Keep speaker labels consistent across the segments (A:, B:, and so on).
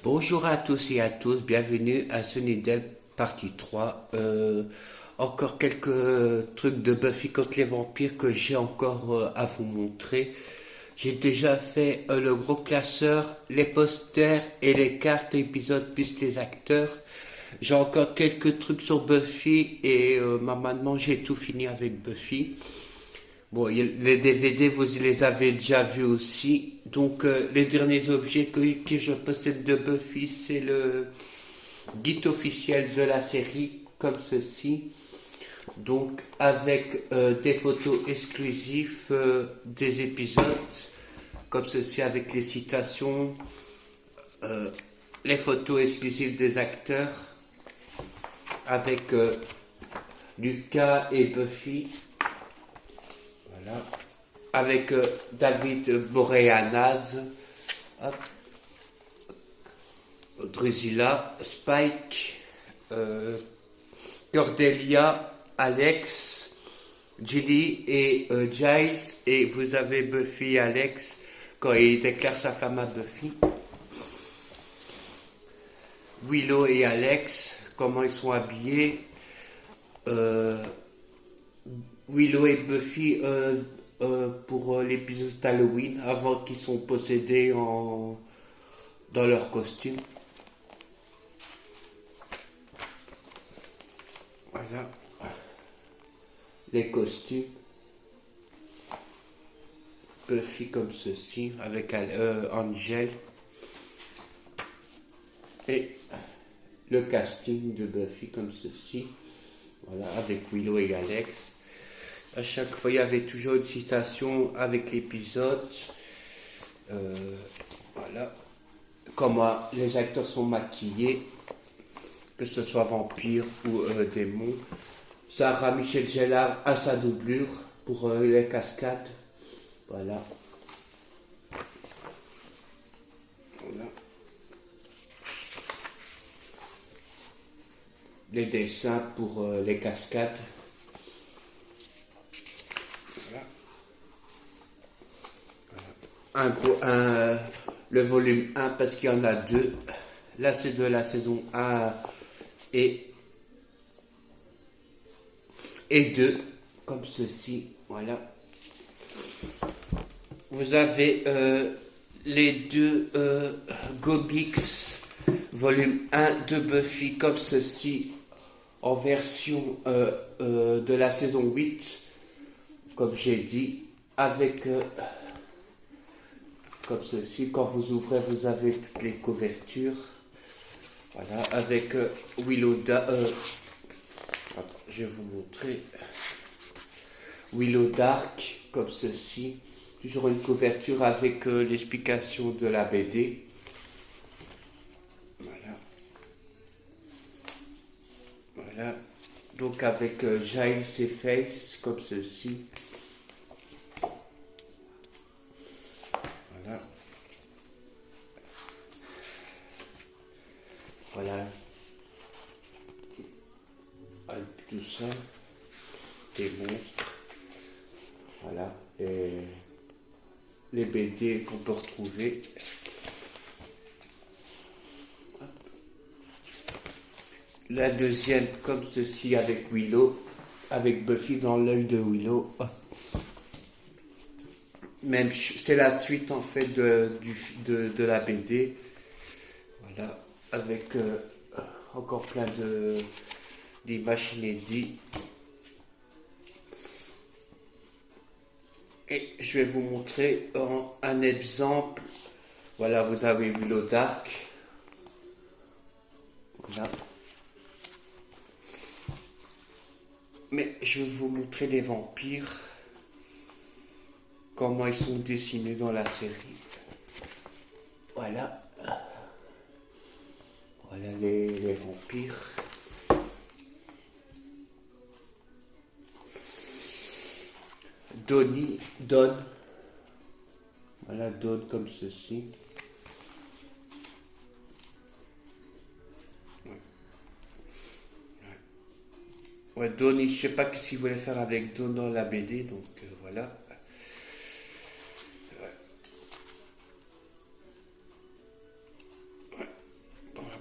A: Bonjour à tous et à tous, bienvenue à Sunnydale partie 3. Encore quelques trucs de Buffy contre les vampires que j'ai encore à vous montrer. J'ai déjà fait le gros classeur, les posters et les cartes épisodes plus les acteurs. J'ai encore quelques trucs sur Buffy et maintenant j'ai tout fini avec Buffy. Bon, les DVD, vous les avez déjà vus aussi. Donc, les derniers objets que je possède de Buffy, c'est le guide officiel de la série, comme ceci. Donc, avec des photos exclusives des épisodes, comme ceci, avec les citations, les photos exclusives des acteurs, avec Lucas et Buffy. Voilà. Avec David Boreanaz, hop, Drusilla, Spike, Cordelia, Alex, Gilly et Giles. Et vous avez Buffy et Alex quand il déclare sa flamme à Buffy. Willow et Alex, comment ils sont habillés. Willow et Buffy pour l'épisode d'Halloween, avant qu'ils sont possédés dans leur costume. Voilà. Les costumes. Buffy comme ceci, avec Angel. Et le casting de Buffy comme ceci. Voilà, avec Willow et Alex. À chaque fois, il y avait toujours une citation avec l'épisode. Voilà. Comment les acteurs sont maquillés, que ce soit vampire ou démon. Sarah Michelle Gellar a sa doublure pour les cascades. Voilà. Voilà. Les dessins pour les cascades. Le volume 1 parce qu'il y en a deux. Là c'est de la saison 1 et 2 comme ceci. Voilà. Vous avez les deux Gobix volume 1 de Buffy comme ceci en version de la saison 8 comme j'ai dit avec comme ceci. Quand vous ouvrez, vous avez toutes les couvertures. Voilà, avec Willow je vais vous montrer. Willow Dark, comme ceci. Toujours une couverture avec l'explication de la BD. Voilà. Voilà. Donc avec Giles et Face, comme ceci. Voilà. Voilà. Avec tout ça. Des monstres. Voilà. Et les BD qu'on peut retrouver. La deuxième, comme ceci, avec Willow. Avec Buffy dans l'œil de Willow. Même, c'est la suite en fait de la BD. Voilà. Avec encore plein d'images inédites. Et je vais vous montrer un exemple. Voilà, vous avez Willow Dark. Voilà. Mais je vais vous montrer les vampires. Comment ils sont dessinés dans la série. Voilà. Voilà les vampires. Dawn. Voilà, Dawn comme ceci. Ouais, Dawn, je sais pas ce qu'il voulait faire avec Dawn dans la BD, donc voilà.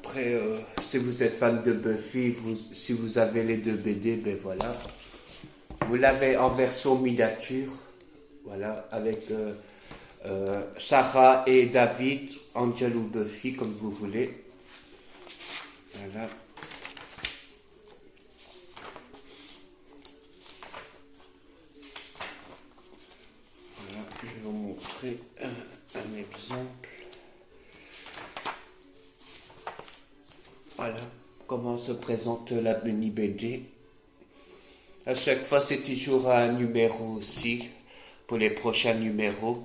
A: Après, si vous êtes fan de Buffy, si vous avez les deux BD, ben voilà. Vous l'avez en version miniature, voilà, avec Sarah et David, Angel ou Buffy, comme vous voulez. Voilà. Voilà, je vais vous montrer un exemple. Voilà comment se présente la mini BD. À chaque fois, c'est toujours un numéro aussi pour les prochains numéros.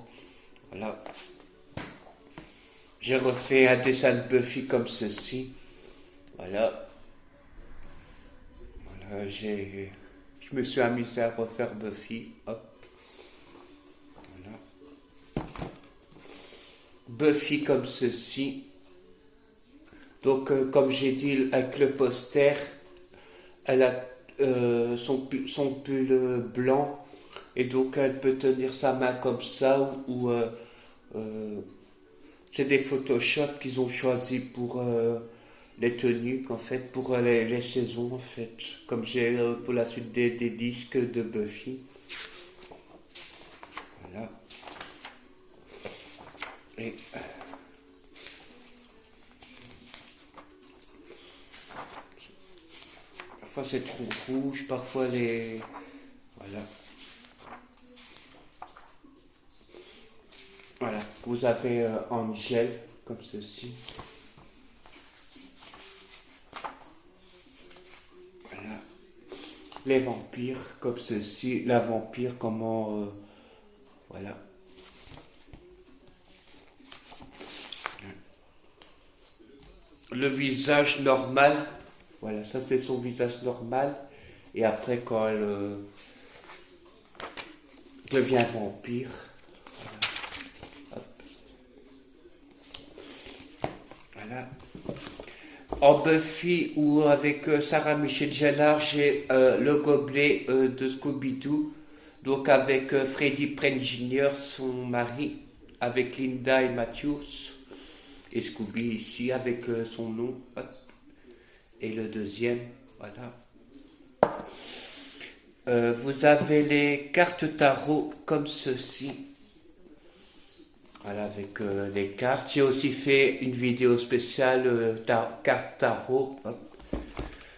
A: Voilà. J'ai refait un dessin de Buffy comme ceci. Voilà. Voilà, je me suis amusé à refaire Buffy. Hop. Voilà. Buffy comme ceci. Donc, comme j'ai dit avec le poster, elle a son pull blanc et donc elle peut tenir sa main comme ça ou c'est des Photoshop qu'ils ont choisi pour les tenues en fait pour les saisons en fait comme j'ai pour la suite des disques de Buffy. Voilà. Et parfois c'est trop rouge, parfois les... Voilà. Voilà. Vous avez Angel, comme ceci. Voilà. Les vampires, comme ceci. La vampire, comment... voilà. Le visage normal. Voilà, ça c'est son visage normal. Et après, quand elle devient vampire, voilà. En Buffy ou avec Sarah Michelle Gellar, j'ai le gobelet de Scooby-Doo. Donc avec Freddie Prinze Jr., son mari, avec Linda et Matthews. Et Scooby ici avec son nom. Hop. Et le deuxième, voilà. Vous avez les cartes tarot comme ceci. Voilà, avec les cartes. J'ai aussi fait une vidéo spéciale carte tarot. Hop.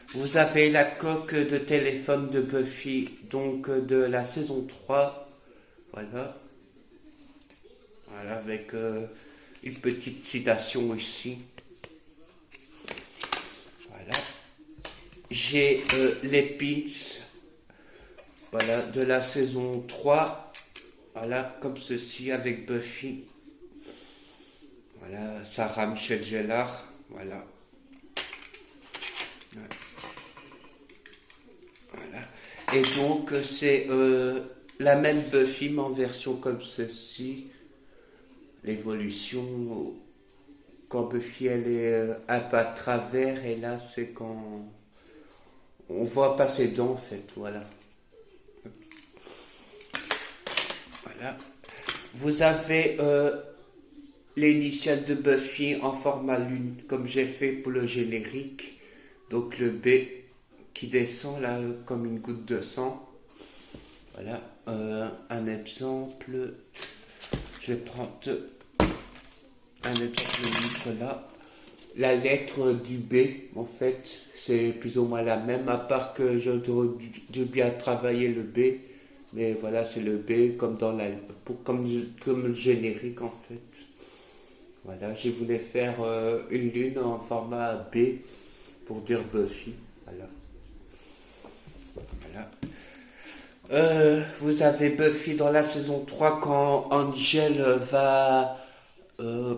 A: Vous avez la coque de téléphone de Buffy, donc de la saison 3. Voilà. Voilà, avec une petite citation ici. Voilà. J'ai les pins. Voilà, de la saison 3. Voilà, comme ceci avec Buffy. Voilà, Sarah Michelle Gellar. Voilà. Voilà. Et donc, c'est la même Buffy, mais en version comme ceci. L'évolution, quand Buffy, elle est un peu à travers, et là, c'est quand on voit pas ses dents, en fait. Voilà. Voilà. Vous avez les initiales de Buffy en format lune, comme j'ai fait pour le générique. Donc le B qui descend là comme une goutte de sang. Voilà. Un exemple. Je vais prendre un exemple là. La lettre du B, en fait, c'est plus ou moins la même, à part que j'ai dû bien travailler le B. Mais voilà, c'est le B comme dans comme le générique en fait. Voilà, je voulais faire une lune en format B pour dire Buffy. Voilà. Voilà. Vous avez Buffy dans la saison 3 quand Angel va...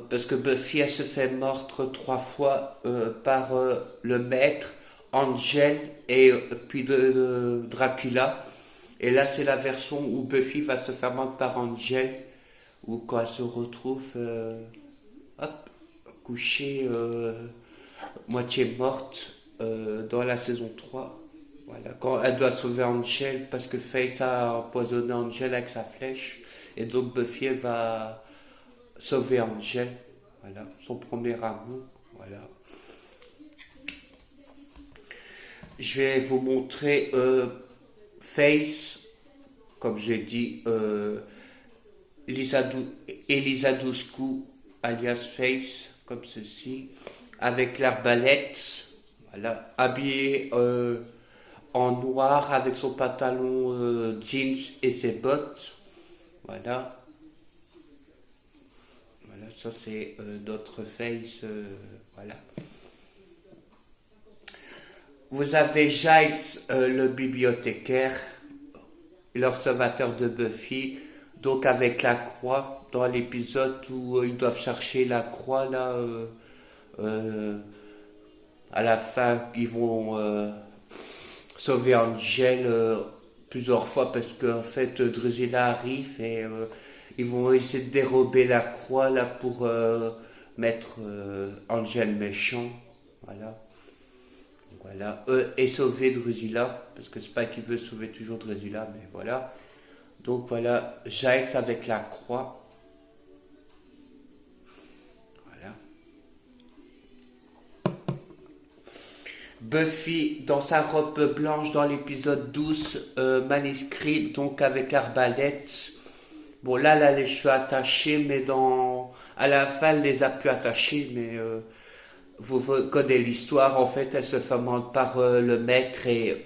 A: parce que Buffy elle se fait mordre 3 fois par le maître, Angel et puis de Dracula. Et là, c'est la version où Buffy va se faire mordre par Angel, où quand elle se retrouve hop, couchée, moitié morte, dans la saison 3. Voilà, quand elle doit sauver Angel, parce que Faith a empoisonné Angel avec sa flèche, et donc Buffy, elle va sauver Angel, voilà, son premier amour, voilà. je vais vous montrer Face, comme j'ai dit, Elisa Douscou, alias Face, comme ceci, avec l'arbalète, voilà, habillée en noir avec son pantalon jeans et ses bottes, voilà. Voilà, ça c'est notre Face, voilà. Vous avez Giles, le bibliothécaire, l'observateur de Buffy, donc avec la croix, dans l'épisode où ils doivent chercher la croix, là, à la fin, ils vont sauver Angel plusieurs fois parce qu'en fait, Drusilla arrive et ils vont essayer de dérober la croix, là, pour mettre Angel méchant, voilà. Voilà, et sauver Drusilla, parce que Spike il veut sauver toujours Drusilla, mais voilà. Donc voilà, Giles avec la croix. Voilà. Buffy dans sa robe blanche dans l'épisode 12, manuscrit, donc avec l'arbalète. Bon là, elle a les cheveux attachés, mais à la fin, elle les a plus attachés, mais vous connaissez l'histoire, en fait, elle se fait mordre par le maître et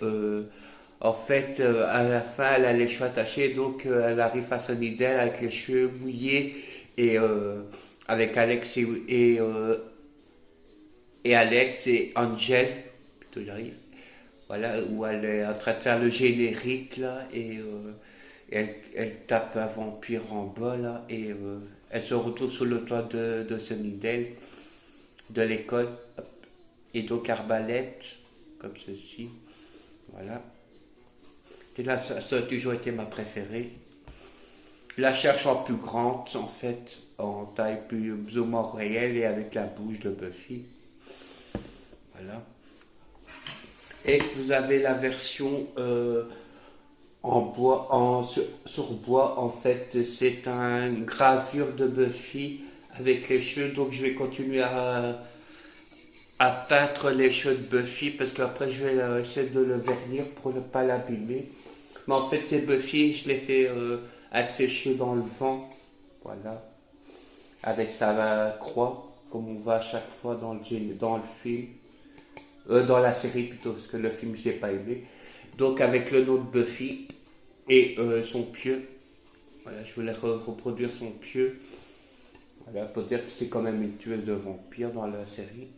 A: en fait, à la fin, elle a les cheveux attachés, donc elle arrive à Sunnydale avec les cheveux mouillés et avec Alex et Alex et Angel, plutôt j'arrive, voilà, où elle est en train de faire le générique là et elle tape un vampire en bas là et elle se retrouve sur le toit de Sunnydale, de l'école, et donc arbalète, comme ceci, voilà. Et là, ça a toujours été ma préférée. La cherche en plus grande, en fait, en taille plus ou moins réelle et avec la bouche de Buffy. Voilà. Et vous avez la version en bois, sur bois, en fait, c'est une gravure de Buffy avec les cheveux, donc je vais continuer à peindre les cheveux de Buffy parce qu'après je vais essayer de le vernir pour ne pas l'abîmer. Mais en fait, c'est Buffy, je l'ai fait avec ses cheveux dans le vent, voilà, avec sa croix, comme on voit à chaque fois dans le film, dans la série plutôt, parce que le film j'ai pas aimé. Donc avec le nom de Buffy et son pieu, voilà, je voulais reproduire son pieu, voilà, pour dire que c'est quand même une tueuse de vampire dans la série,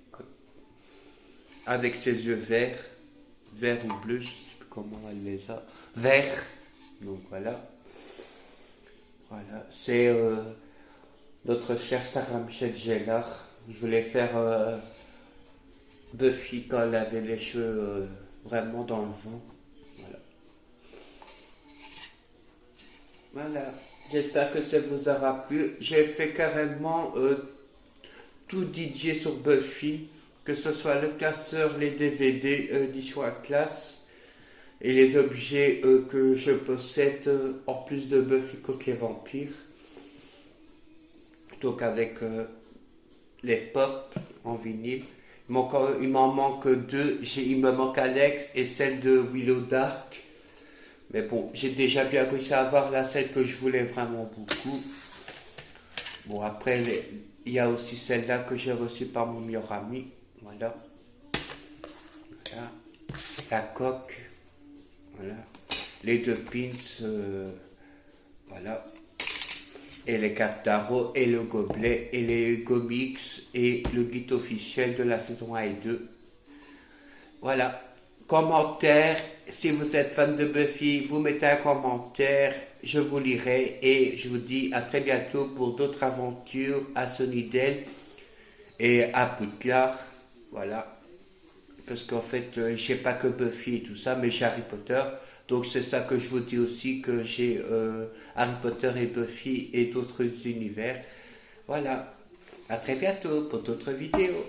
A: avec ses yeux verts, verts ou bleus, je sais plus comment elle les a, verts, donc voilà. Voilà, c'est notre chère Sarah Michelle Gellar. Je voulais faire Buffy quand elle avait les cheveux vraiment dans le vent. Voilà. Voilà. J'espère que ça vous aura plu. J'ai fait carrément tout DJ sur Buffy, que ce soit le classeur, les DVD édition à classe et les objets que je possède en plus de Buffy contre les vampires. Donc avec les pop en vinyle. Il m'en manque deux. Il me manque Alex et celle de Willow Dark. Mais bon, j'ai déjà bien réussi à avoir la celle que je voulais vraiment beaucoup. Bon, après, il y a aussi celle-là que j'ai reçue par mon meilleur ami. Voilà. Voilà. La coque. Voilà. Les deux pins. Voilà. Et les cartes tarot, et le gobelet, et les comics, et le guide officiel de la saison 1 et 2. Voilà. Commentaire, si vous êtes fan de Buffy, vous mettez un commentaire, je vous lirai, et je vous dis à très bientôt pour d'autres aventures à Sunnydale et à Poudlard. Voilà. Parce qu'en fait, je sais pas que Buffy et tout ça, mais j'ai Harry Potter. Donc c'est ça que je vous dis aussi, que j'ai Harry Potter et Buffy et d'autres univers. Voilà. À très bientôt pour d'autres vidéos.